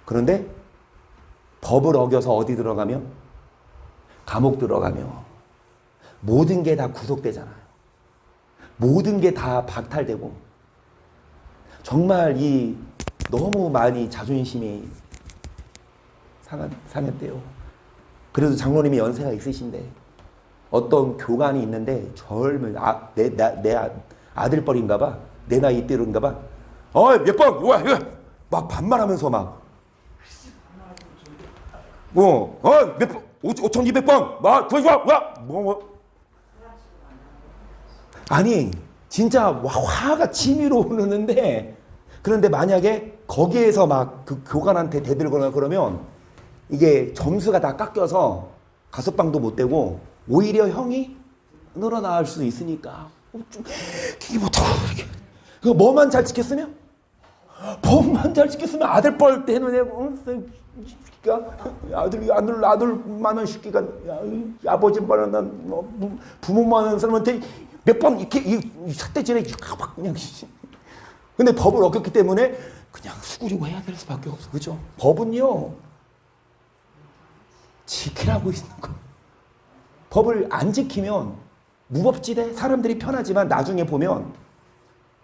그런데 법을 어겨서 어디 들어가면 감옥 들어가며 모든 게 다 구속되잖아요. 모든 게 다 박탈되고 정말 이 너무 많이 자존심이 상했대요. 그래도 장로님이 연세가 있으신데 어떤 교관이 있는데 젊은 내 아들뻘인가 봐. 내 나이 이대로인가 봐. 몇 번? 이거 막 반말하면서 막 몇 번? 5200번? 뭐 아니 진짜 화가 치밀어 오르는데 그런데 만약에 거기에서 막 그 교관한테 대들거나 그러면 이게 점수가 다 깎여서 가석방도 못 되고 오히려 형이 늘어날 수도 있으니까 좀 그 뭐만 잘 지켰으면 법만 잘 지켰으면 아들뻘 때문에 아들만한 시끼가 아버지만한 부모만한 사람한테 몇 번 이렇게 삿대질에 막 그냥 근데 법을 어겼기 때문에 그냥 수그리고 해야 될 수밖에 없어. 그죠? 법은요 지키라고 있는 거. 법을 안 지키면 무법지대 사람들이 편하지만 나중에 보면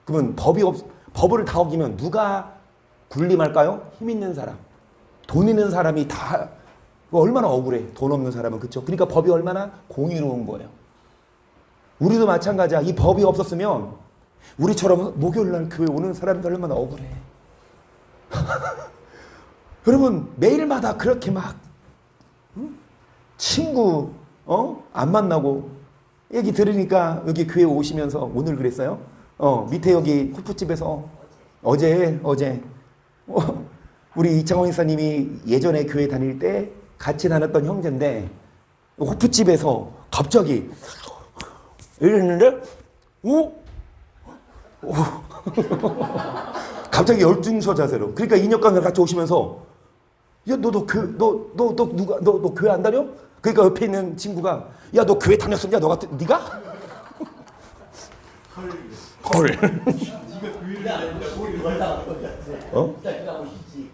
그러면 법을 다 어기면 누가 군림할까요? 힘 있는 사람, 돈 있는 사람이 다 얼마나 억울해. 돈 없는 사람은. 그렇죠? 그러니까 법이 얼마나 공의로운 거예요. 우리도 마찬가지야. 이 법이 없었으면 우리처럼 목요일 날 교회 오는 사람들 얼마나 억울해. 여러분 매일마다 그렇게 막 친구 안 만나고 얘기 들으니까 여기 교회 오시면서 오늘 그랬어요. 밑에 여기 호프집에서 어제 우리 이창원 이사님이 예전에 교회 다닐 때 같이 다녔던 형제인데 호프집에서 갑자기 이랬는데 갑자기 열중서 자세로. 그러니까 인혁강을 같이 오시면서 야 너 교회 안 다녀? 그러니까 옆에 있는 친구가 야 너 교회 다녔었냐? 네가? 헐. 네가 교회를 우리 올라간 거잖아. 기다리라고 있지.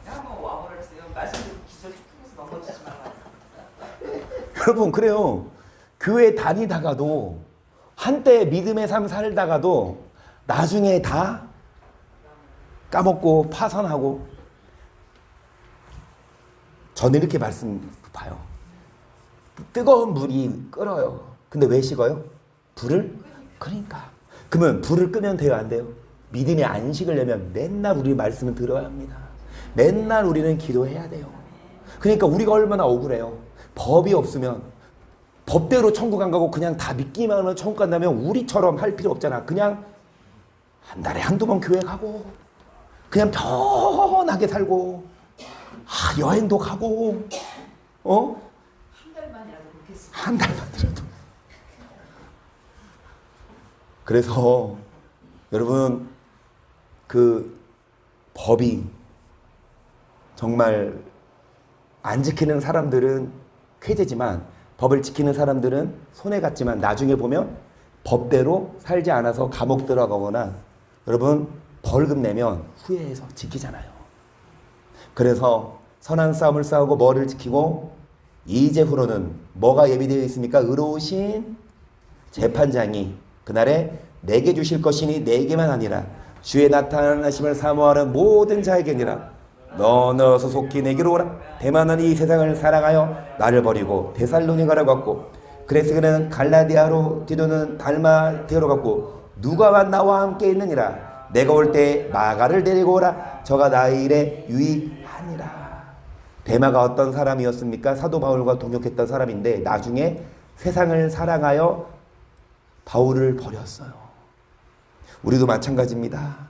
한번 와버렸어요. 말씀 기절 쭉 풀어서 넘어지지 말라. 여러분 그래요. 교회 다니다가도 한때 믿음의 삶 살다가도 나중에 다 까먹고 파산하고. 저는 이렇게 말씀 봐요. 뜨거운 물이 끓어요. 근데 왜 식어요? 불을 끄니까. 그러면 불을 끄면 돼요, 안 돼요? 믿음의 안식을 내면 맨날 우리 말씀을 들어야 합니다. 맨날 우리는 기도해야 돼요. 그러니까 우리가 얼마나 억울해요. 법이 없으면 법대로 천국 안 가고 그냥 다 믿기만 하면 천국 간다면 우리처럼 할 필요 없잖아. 그냥 한 달에 한두 번 교회 가고 그냥 편하게 살고 여행도 가고 한 달만이라도 그렇게 했으면 한 달만이라도. 그래서 여러분 그 법이 정말 안 지키는 사람들은 쾌재지만 법을 지키는 사람들은 손해 같지만 나중에 보면 법대로 살지 않아서 감옥 들어가거나 여러분 벌금 내면 후회해서 지키잖아요. 그래서 선한 싸움을 싸우고 뭐를 지키고 이제후로는 뭐가 예비되어 있습니까? 의로우신 재판장이 그날에 내게 주실 것이니 내게만 아니라 주의 나타나심을 사모하는 모든 자에게니라. 너는 소속히 내게로 오라. 대만은 이 세상을 사랑하여 나를 버리고 데살로니가로 갔고 그레스는 갈라디아로 디도는 달마티아로 갔고 누가가 나와 함께 있느니라. 내가 올 때 마가를 데리고 오라. 저가 나의 일에 유익하니라. 데마가 어떤 사람이었습니까? 사도 바울과 동역했던 사람인데 나중에 세상을 사랑하여 바울을 버렸어요. 우리도 마찬가지입니다.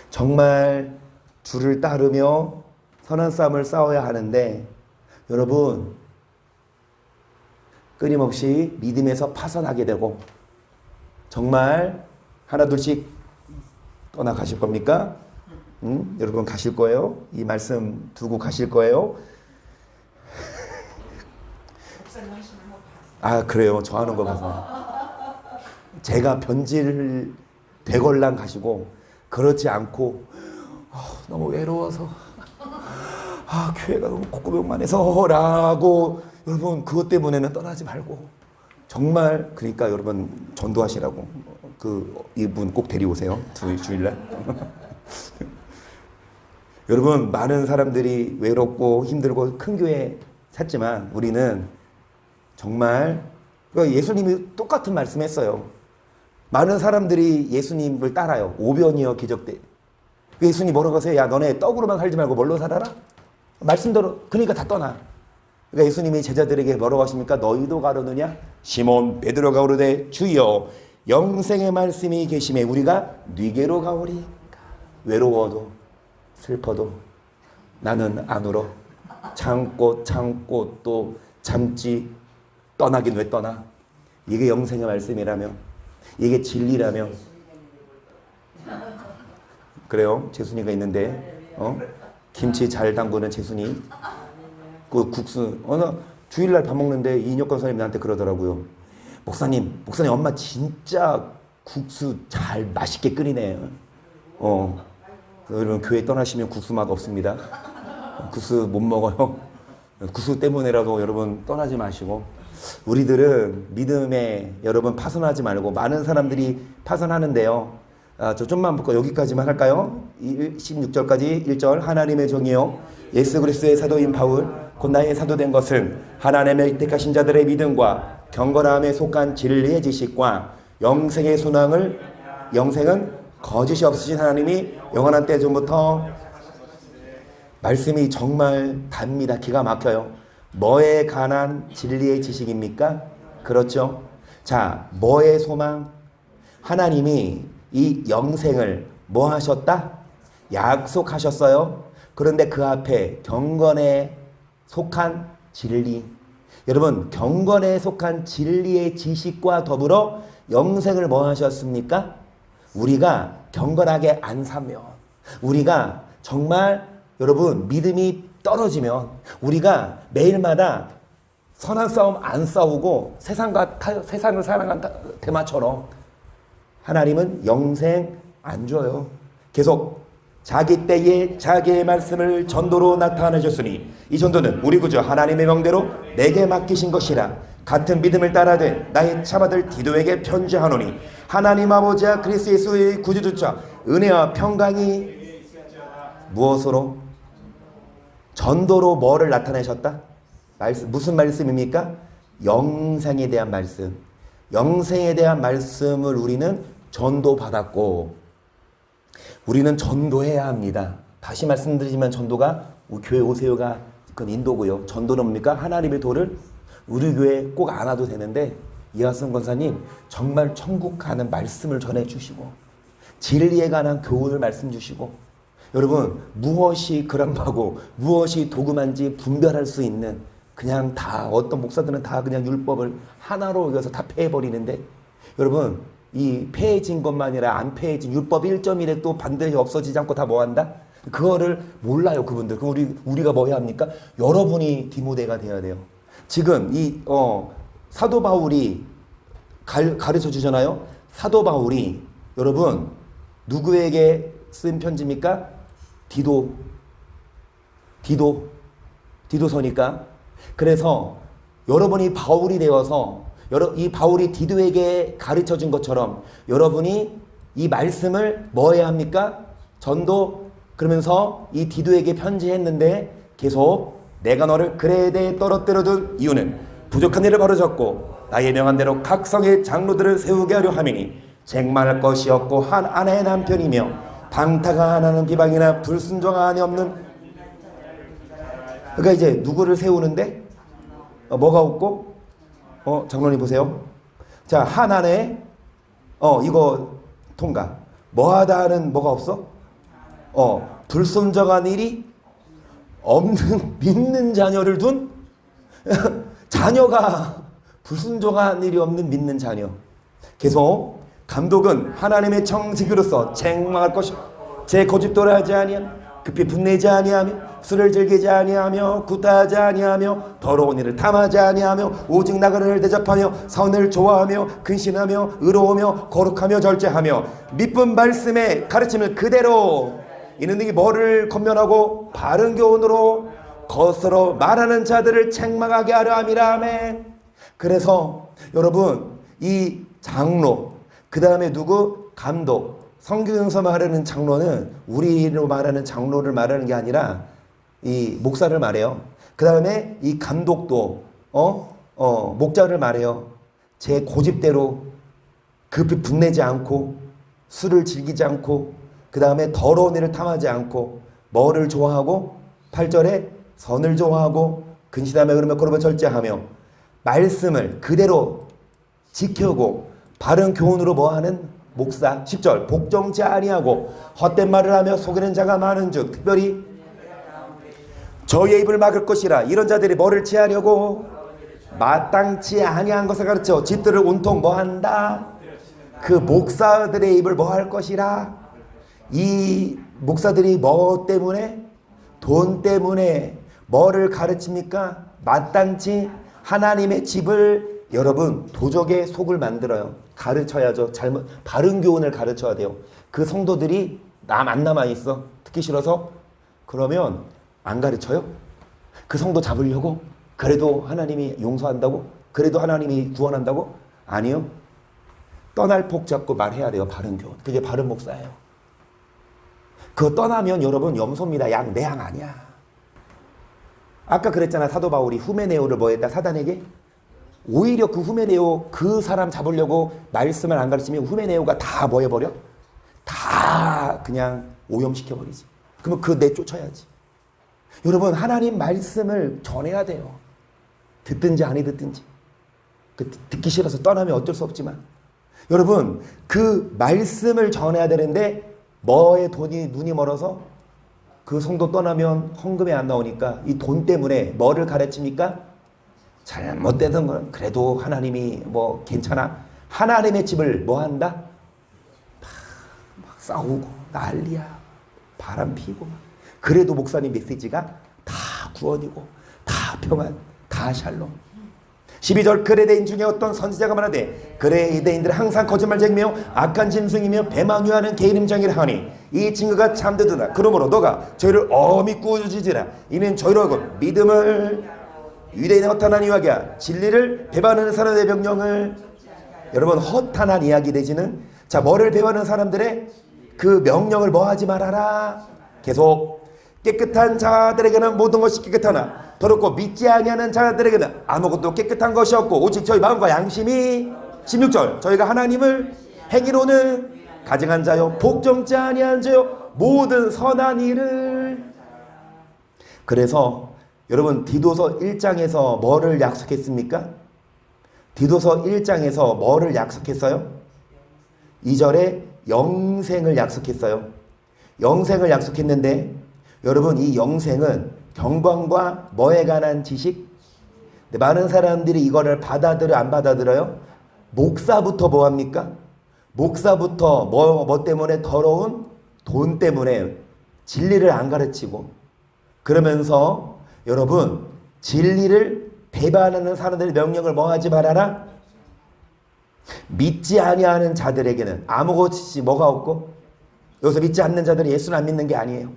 정말 주를 따르며 선한 싸움을 싸워야 하는데 여러분 끊임없이 믿음에서 파산하게 되고 정말 하나둘씩 떠나가실 겁니까? 여러분 가실 거예요? 이 말씀 두고 가실 거예요? 목사님 하시는 거 봤어요. 아 그래요? 저 하는 거 봐서 제가 변질 되걸랑 가시고 그렇지 않고 너무 외로워서 교회가 너무 콧구멍만 해서 라고 여러분 그것 때문에는 떠나지 말고 정말 그러니까 여러분 전도하시라고 이분 꼭 데려오세요. 주일날. 여러분 많은 사람들이 외롭고 힘들고 큰 교회 찾지만 우리는 정말 예수님이 똑같은 말씀했어요. 많은 사람들이 예수님을 따라요. 오변이여 기적대. 예수님 뭐라고 하세요? 야 너네 떡으로만 살지 말고 뭘로 살아라? 말씀대로. 그러니까 다 떠나. 그러니까 예수님이 제자들에게 뭐라고 하십니까? 너희도 가려느냐? 시몬 베드로가 오르되 주여 영생의 말씀이 계심에 우리가 네게로 가오리. 외로워도 슬퍼도 나는 안 울어. 참고 또 참지. 떠나긴 왜 떠나? 이게 영생의 말씀이라며, 이게 진리라며. 그래요? 재순이가 있는데 김치 잘 담그는 재순이. 그 국수 나 주일날 밥 먹는데 이인혁 선생님 나한테 그러더라고요. 목사님 엄마 진짜 국수 잘 맛있게 끓이네. 여러분 교회 떠나시면 국수 맛 없습니다. 국수 못 먹어요. 국수 때문에라도 여러분 떠나지 마시고, 우리들은 믿음에 여러분 파손하지 말고. 많은 사람들이 파손하는데요. 저 좀만 볼까? 여기까지만 할까요? 16절까지 1절. 하나님의 종이요 예수 그리스도의 사도인 바울 곧 나의 사도된 것은 하나님의 택하신 자들의 믿음과 경건함에 속한 진리의 지식과 영생의 소망을, 영생은 거짓이 없으신 하나님이 영원한 때 전부터. 말씀이 정말 답니다. 기가 막혀요. 뭐에 관한 진리의 지식입니까? 그렇죠. 자, 뭐의 소망? 하나님이 이 영생을 뭐 하셨다? 약속하셨어요. 그런데 그 앞에 경건에 속한 진리. 여러분 경건에 속한 진리의 지식과 더불어 영생을 뭐 하셨습니까? 우리가 경건하게 안 사면, 우리가 정말 여러분 믿음이 떨어지면, 우리가 매일마다 선한 싸움 안 싸우고 세상을 사랑한 대마처럼 하나님은 영생 안 줘요. 계속 자기 때에 자기의 말씀을 전도로 나타내셨으니 이 전도는 우리 구주 하나님의 명대로 내게 맡기신 것이라. 같은 믿음을 따라된 나의 참아들 디도에게 편지하노니 하나님 아버지와 그리스도 예수의 구주주자 은혜와 평강이 무엇으로? 전도로 뭐를 나타내셨다? 무슨 말씀입니까? 영생에 대한 말씀. 영생에 대한 말씀을 우리는 전도받았고, 우리는 전도해야 합니다. 다시 말씀드리지만 전도가 교회 오세요가 그건 인도고요. 전도는 뭡니까? 하나님의 도를 우리 교회에 꼭 안 와도 되는데 이하성 권사님 정말 천국 가는 말씀을 전해주시고 진리에 관한 교훈을 말씀 주시고, 여러분 무엇이 그람파고 무엇이 도금한지 분별할 수 있는, 그냥 다 어떤 목사들은 다 그냥 율법을 하나로 여기서 다 폐해버리는데, 여러분 이 폐해진 것만 아니라 안 폐해진 율법 1.1에 또 반드시 없어지지 않고 다 뭐한다? 그거를 몰라요 그분들. 그럼 우리가 뭐 해야 합니까? 여러분이 디모데가 돼야 돼요. 지금 이 사도 바울이 가르쳐 주잖아요. 사도 바울이 여러분 누구에게 쓴 편지입니까? 디도서니까. 그래서 여러분이 바울이 되어서 이 바울이 디도에게 가르쳐 준 것처럼 여러분이 이 말씀을 뭐 해야 합니까? 전도. 그러면서 이 디도에게 편지했는데 계속 내가 너를 그레데에 떨어뜨려둔 이유는 부족한 일을 바로잡고 나의 명한 대로 각 성의 장로들을 세우게 하려 함이니 쟁말할 것이 없고 한 아내의 남편이며 방타가 하나는 비방이나 불순종함이 없는. 그러니까 이제 누구를 세우는데 뭐가 없고 장로님 보세요. 자, 한 아내 이거 통과. 뭐하다 하는 뭐가 없어? 불순종한 일이 없는 믿는 자녀를 둔 자녀가 불순종한 일이 없는 믿는 자녀. 계속 감독은 하나님의 청지기로서 책망할 것이 제 고집도를 하지 아니하며 급히 분내지 아니하며 술을 즐기지 아니하며 구타하지 아니하며 더러운 일을 탐하지 아니하며 오직 나그네를 대접하며 선을 좋아하며 근신하며 의로우며 거룩하며 절제하며 믿음 말씀의 가르침을 그대로 이는 이 뭐를 건면하고 바른 교훈으로 거스로 말하는 자들을 책망하게 하려 함이라. 아멘. 그래서 여러분 이 장로 그 다음에 누구? 감독. 성경에서 말하는 장로는 우리로 말하는 장로를 말하는 게 아니라 이 목사를 말해요. 그 다음에 이 감독도 목자를 말해요. 제 고집대로 급히 분내지 않고 술을 즐기지 않고 그 다음에 더러운 일을 탐하지 않고 뭐를 좋아하고 8절에 선을 좋아하고 근신하며 그러면 그러면 절제하며 말씀을 그대로 지키고 바른 교훈으로 뭐하는 목사. 10절 복종치 아니하고 헛된 말을 하며 속이는 자가 많은즉 특별히 저의 입을 막을 것이라. 이런 자들이 뭐를 취하려고 마땅치 아니한 것을 가르쳐 집들을 온통 뭐한다. 그 목사들의 입을 뭐할 것이라. 이 목사들이 뭐 때문에? 돈 때문에 뭐를 가르칩니까? 마땅치 하나님의 집을 여러분 도적의 속을 만들어요. 가르쳐야죠. 바른 교훈을 가르쳐야 돼요. 그 성도들이 안 남아있어. 듣기 싫어서 그러면 안 가르쳐요? 그 성도 잡으려고? 그래도 하나님이 용서한다고? 그래도 하나님이 구원한다고? 아니요. 떠날 폭 잡고 말해야 돼요. 바른 교훈. 그게 바른 목사예요. 그거 떠나면 여러분 염소입니다. 내 양 아니야. 아까 그랬잖아. 사도 바울이 후메네오를 뭐 했다? 사단에게? 오히려 그 후메네오 그 사람 잡으려고 말씀을 안 가르치면 후메네오가 다 뭐 해버려? 다 그냥 오염시켜버리지. 그러면 그 내쫓아야지. 여러분 하나님 말씀을 전해야 돼요. 듣든지 아니 듣든지. 듣기 싫어서 떠나면 어쩔 수 없지만 여러분 그 말씀을 전해야 되는데 뭐에 눈이 멀어서 그 성도 떠나면 헌금이 안 나오니까 이 돈 때문에 뭐를 가르칩니까? 잘못되던 건 그래도 하나님이 뭐 괜찮아. 하나님의 집을 뭐 한다? 막 싸우고 난리야. 바람 피고 그래도 목사님 메시지가 다 구원이고 다 평안 다 샬롬. 12절 그레데인 중에 어떤 선지자가 말하되 그레데인들은 항상 거짓말쟁이며 악한 짐승이며 배만유하는 개인임장이라 하니 이 친구가 잠드드다. 그러므로 너가 저희를 엄히 꾸짖으라. 이는 저희로 하고 믿음을 유대인의 허탄한 이야기야 진리를 배반하는 사람의 명령을. 여러분 허탄한 이야기 내지는 자 뭐를 배반하는 사람들의 그 명령을 뭐 하지 말아라. 계속 깨끗한 자들에게는 모든 것이 깨끗하나 더럽고 믿지 아니하는 자들에게는 아무것도 깨끗한 것이 없고 오직 저희 마음과 양심이. 16절 저희가 하나님을 행위로는 가증한 자요 복종치 아니한 자요 모든 선한 일을. 그래서 여러분 디도서 1장에서 뭐를 약속했습니까? 디도서 1장에서 뭐를 약속했어요? 2절에 영생을 약속했어요. 영생을 약속했는데 여러분 이 영생은 경광과 뭐에 관한 지식? 많은 사람들이 이거를 받아들여 안 받아들여요? 목사부터 뭐합니까? 목사부터 뭐 때문에 더러운 돈 때문에 진리를 안 가르치고 그러면서 여러분 진리를 배반하는 사람들의 명령을 뭐 하지 말아라? 믿지 아니하는 자들에게는 아무것이 뭐가 없고 여기서 믿지 않는 자들은 예수를 안 믿는 게 아니에요.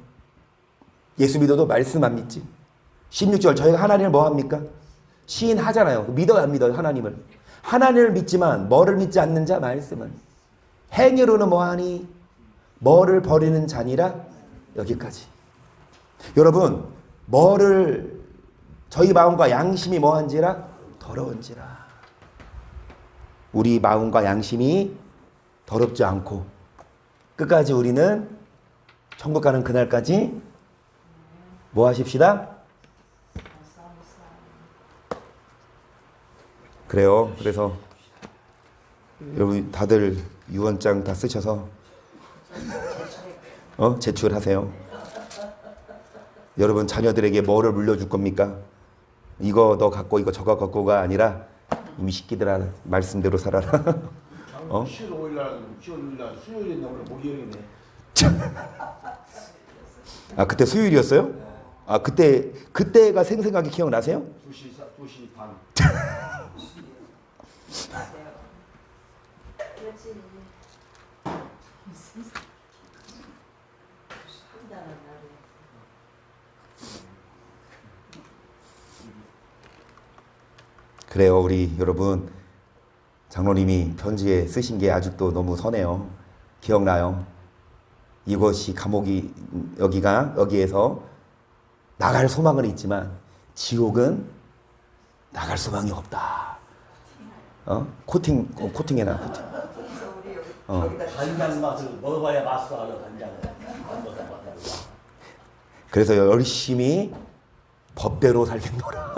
예수 믿어도 말씀 안 믿지. 16절 저희가 하나님을 뭐 합니까? 시인하잖아요. 믿어요 안 믿어요? 하나님을. 하나님을 믿지만 뭐를 믿지 않는 자? 말씀을. 행위로는 뭐하니? 뭐를 버리는 자니라? 여기까지. 여러분 뭐를 저희 마음과 양심이 뭐한지라? 더러운지라. 우리 마음과 양심이 더럽지 않고 끝까지 우리는 천국 가는 그날까지 뭐 하십시다? 그래요. 그래서 여러분 다들 유언장 다 쓰셔서 제출하세요. 여러분 자녀들에게 뭐를 물려줄 겁니까? 이거 너 갖고 이거 저거 갖고가 아니라 이미 시키더라 말씀대로 살아라. 10월 5일날 10월 6일날 수요일인데 오늘 목요일이네. 아 그때 수요일이었어요? 아 그때가 생생하게 기억나세요? 2시 반. 그래요, 우리 여러분. 장로님이 편지에 쓰신 게 아직도 너무 선해요. 기억나요? 이것이 감옥이 여기에서 나갈 소망은 있지만 지옥은 나갈 소망이 없다. 코팅해놔. 코팅. 그래서 우리 여기 어. 여기다 간장 맛을 먹어봐야 맛을 알아. 간장을 안 먹어봐야. 그래서 열심히 법대로 살겠노라.